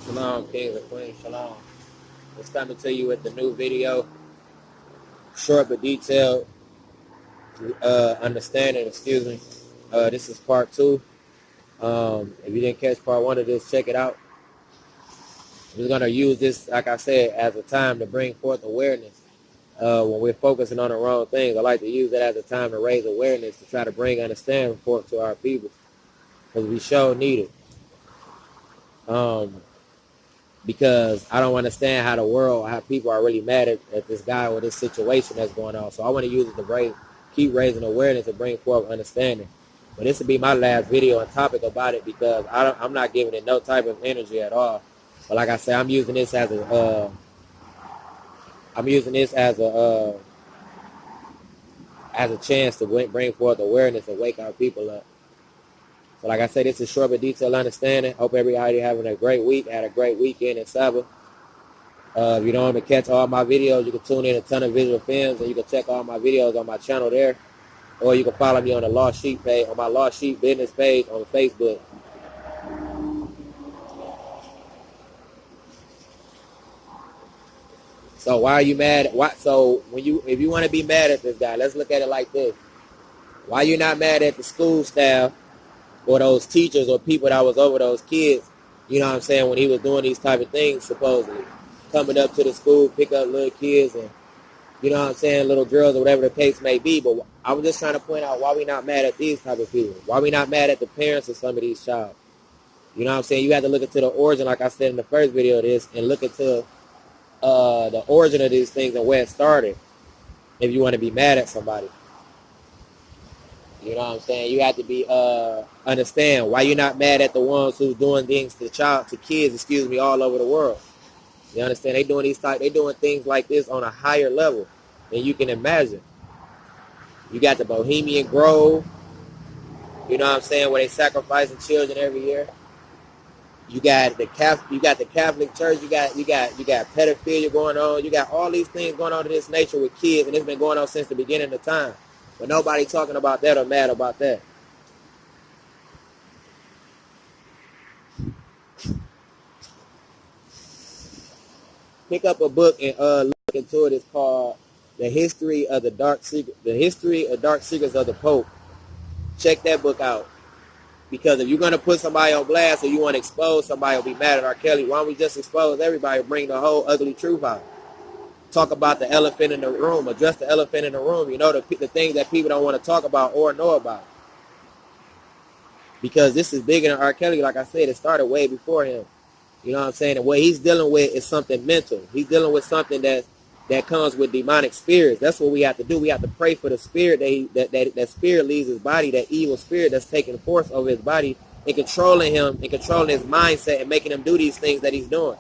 Shalom, kings and queens, shalom. It's coming to you with the new video, short but detailed understanding, excuse me. This is part 2. If you didn't catch part 1 of this, check it out. We're going to use this, like I said, as a time to bring forth awareness. When we're focusing on the wrong things, I like to use it as a time to raise awareness, to try to bring understanding forth to our people, because we sure need it. Because I don't understand how the world, how people are really mad at this guy or this situation that's going on. So I want to use it to keep raising awareness and bring forth understanding. But this will be my last video and topic about it, because I'm not giving it no type of energy at all. But like I said, I'm using this as a chance to bring forth awareness and wake our people up. So like I said, this is short but detailed understanding. Hope everybody having a great week, had a great weekend in Sabbath. If you don't want to catch all my videos, you can tune in a ton of visual films, and you can check all my videos on my channel there. Or you can follow me on the Lost Sheep page, on my Lost Sheep business page on Facebook. So why are you mad? So if you want to be mad at this guy, let's look at it like this. Why you not mad at the school staff or those teachers or people that was over those kids, you know what I'm saying, when he was doing these type of things, supposedly? Coming up to the school, pick up little kids and, you know what I'm saying, little girls or whatever the case may be. But I was just trying to point out why we not mad at these type of people. Why we not mad at the parents of some of these child. You know what I'm saying? You have to look into the origin, like I said in the first video of this, and look into the origin of these things and where it started if you want to be mad at somebody. You know what I'm saying? You have to be understand why you're not mad at the ones who's doing things to kids, all over the world. You understand? They doing things like this on a higher level than you can imagine. You got the Bohemian Grove, you know what I'm saying, where they sacrificing children every year. You got the Catholic Church. You got pedophilia going on. You got all these things going on in this nature with kids, and it's been going on since the beginning of time. But nobody talking about that or mad about that. Pick up a book and look into it. It's called The History of Dark Secrets of the Pope. Check that book out. Because if you're going to put somebody on blast or you want to expose somebody or be mad at R. Kelly, why don't we just expose everybody and bring the whole ugly truth out? Talk about the elephant in the room. Address the elephant in the room. You know, the things that people don't want to talk about or know about. Because this is bigger than R. Kelly. Like I said, it started way before him. You know what I'm saying? And what he's dealing with is something mental. He's dealing with something that comes with demonic spirits. That's what we have to do. We have to pray for the spirit that spirit leaves his body, that evil spirit that's taking force over his body and controlling him and controlling his mindset and making him do these things that he's doing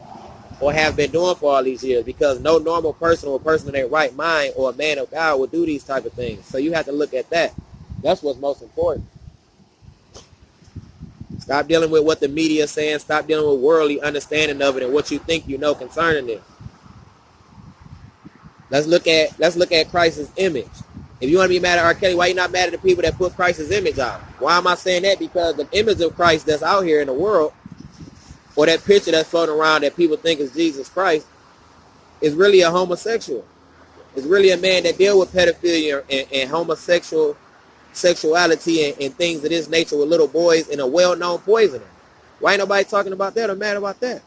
or have been doing for all these years, because no normal person or person in their right mind or a man of God would do these type of things. So you have to look at that. That's what's most important. Stop dealing with what the media is saying. Stop dealing with worldly understanding of it and what you think you know concerning it. Let's look at Christ's image. If you want to be mad at R. Kelly, why are you not mad at the people that put Christ's image out? Why am I saying that? Because the image of Christ that's out here in the world, or that picture that's floating around that people think is Jesus Christ, is really a homosexual. It's really a man that deals with pedophilia and homosexual sexuality and things of this nature with little boys, and a well-known poisoner. Why ain't nobody talking about that or mad about that?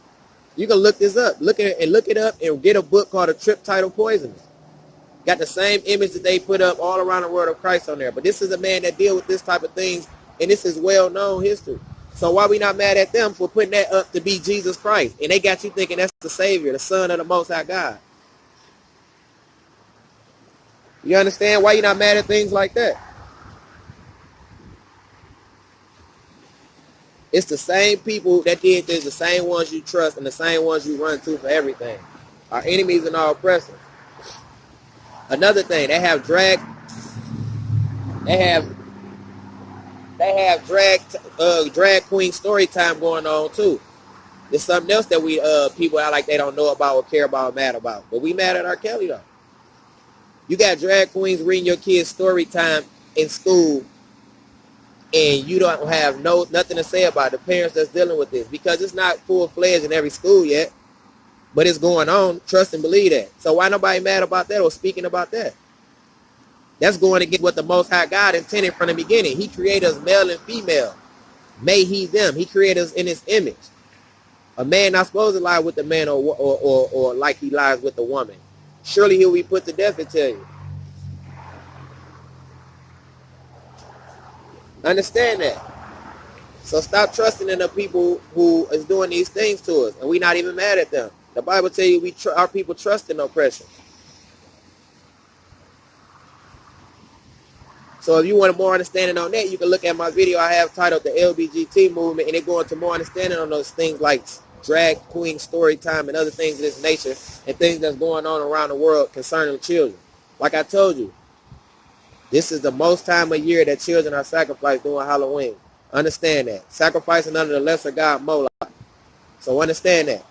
You can look this up. Look it up and get a book called A Trip Title Poisoners. Got the same image that they put up all around the world of Christ on there. But this is a man that deals with this type of things, and this is well-known history. So why we not mad at them for putting that up to be Jesus Christ? And they got you thinking that's the Savior, the Son of the Most High God. You understand why you not mad at things like that? It's the same people that did this, the same ones you trust and the same ones you run to for everything. Our enemies and our oppressors. Another thing, they have drag queen story time going on too. There's something else that we people act like they don't know about or care about or mad about. But we mad at R. Kelly though. You got drag queens reading your kids story time in school and you don't have nothing to say about the parents that's dealing with this, because it's not full-fledged in every school yet, but it's going on. Trust and believe that. So why nobody mad about that or speaking about that? That's going against what the Most High God intended from the beginning. He created us male and female. May he them. He created us in his image. A man not supposed to lie with the man or like he lies with the woman. Surely he'll be put to death, I tell you. Understand that. So stop trusting in the people who is doing these things to us, and we not even mad at them. The Bible tell you our people trust in oppression. So if you want more understanding on that, you can look at my video I have titled The LBGT Movement, and it go into more understanding on those things like drag queen story time and other things of this nature, and things that's going on around the world concerning children. Like I told you, this is the most time of year that children are sacrificed during Halloween. Understand that. Sacrificing under the lesser god Moloch. So understand that.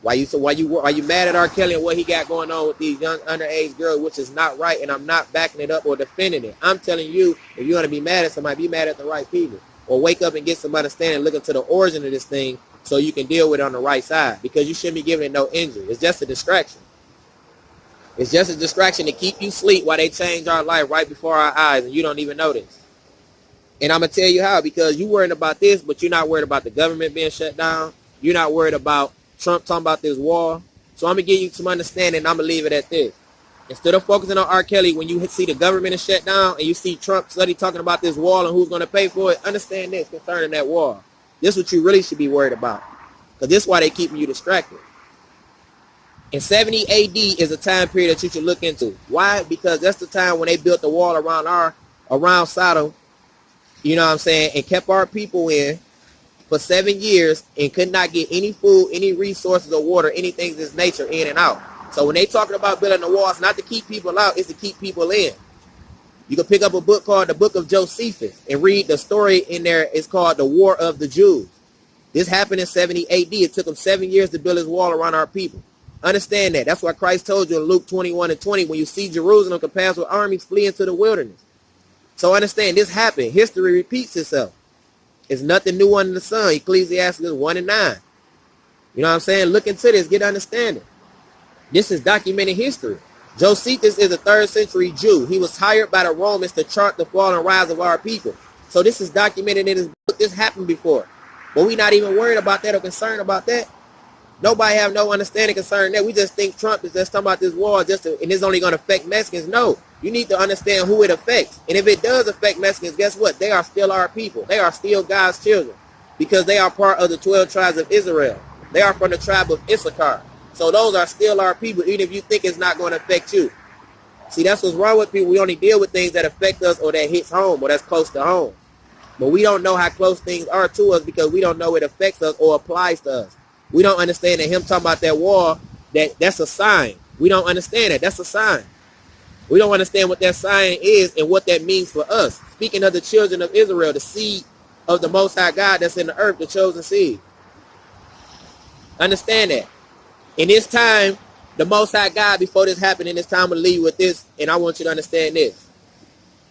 Why you mad at R. Kelly and what he got going on with these young underage girls, which is not right, and I'm not backing it up or defending it. I'm telling you, if you want to be mad at somebody, be mad at the right people. Or wake up and get some understanding, look into the origin of this thing so you can deal with it on the right side. Because you shouldn't be giving it no injury. It's just a distraction. It's just a distraction to keep you asleep while they change our life right before our eyes, and you don't even notice. And I'm going to tell you how, because you're worried about this, but you're not worried about the government being shut down. You're not worried about Trump talking about this war. So I'm going to give you some understanding, and I'm going to leave it at this. Instead of focusing on R. Kelly, when you see the government is shut down and you see Trump study talking about this war and who's going to pay for it, understand this concerning that war. This is what you really should be worried about, because this is why they're keeping you distracted. And 70 AD is a time period that you should look into. Why? Because that's the time when they built the wall around Sodom, you know what I'm saying, and kept our people in for 7 years and could not get any food, any resources or water, anything of this nature in and out. So when they talking about building the walls, not to keep people out, it's to keep people in. You can pick up a book called the Book of Josephus and read the story in there. It's called the War of the Jews. This happened in 70 AD. It took him 7 years to build his wall around our people. Understand that. That's why Christ told you in Luke 21:20, when you see Jerusalem compassed with armies, flee into the wilderness. So understand, this happened. History repeats itself. It's nothing new under the sun. Ecclesiastes 1:9. You know what I'm saying? Look into this. Get understanding. This is documented history. Josephus is a 3rd century Jew. He was hired by the Romans to chart the fall and rise of our people. So this is documented in his book. This happened before. But we're not even worried about that or concerned about that. Nobody have no understanding concerning that. We just think Trump is just talking about this war and it's only going to affect Mexicans. No, you need to understand who it affects. And if it does affect Mexicans, guess what? They are still our people. They are still God's children, because they are part of the 12 tribes of Israel. They are from the tribe of Issachar. So those are still our people, even if you think it's not going to affect you. See, that's what's wrong with people. We only deal with things that affect us or that hits home or that's close to home. But we don't know how close things are to us because we don't know it affects us or applies to us. We don't understand that him talking about that war, that's a sign. We don't understand that. That's a sign. We don't understand what that sign is and what that means for us. Speaking of the children of Israel, the seed of the Most High God that's in the earth, the chosen seed. Understand that. In this time, the Most High God, before this happened, in this time, I'm going to leave you with this, and I want you to understand this.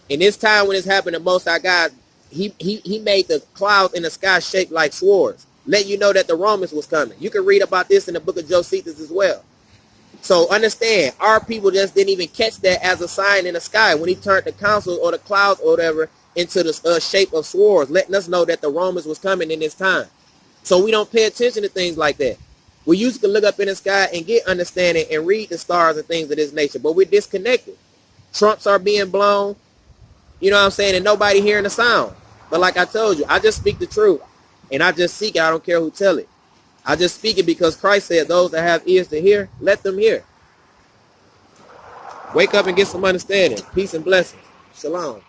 In this time when this happened, the Most High God, he made the clouds in the sky shaped like swords, letting you know that the Romans was coming. You can read about this in the book of Josephus as well. So understand, our people just didn't even catch that as a sign in the sky when he turned the council or the clouds or whatever into the shape of swords, letting us know that the Romans was coming in this time. So we don't pay attention to things like that. We used to look up in the sky and get understanding and read the stars and things of this nature, but we're disconnected. Trumps are being blown, you know what I'm saying, and nobody hearing the sound. But like I told you, I just speak the truth, and I just seek it. I don't care who tell it. I just speak it because Christ said, those that have ears to hear, let them hear. Wake up and get some understanding. Peace and blessings. Shalom.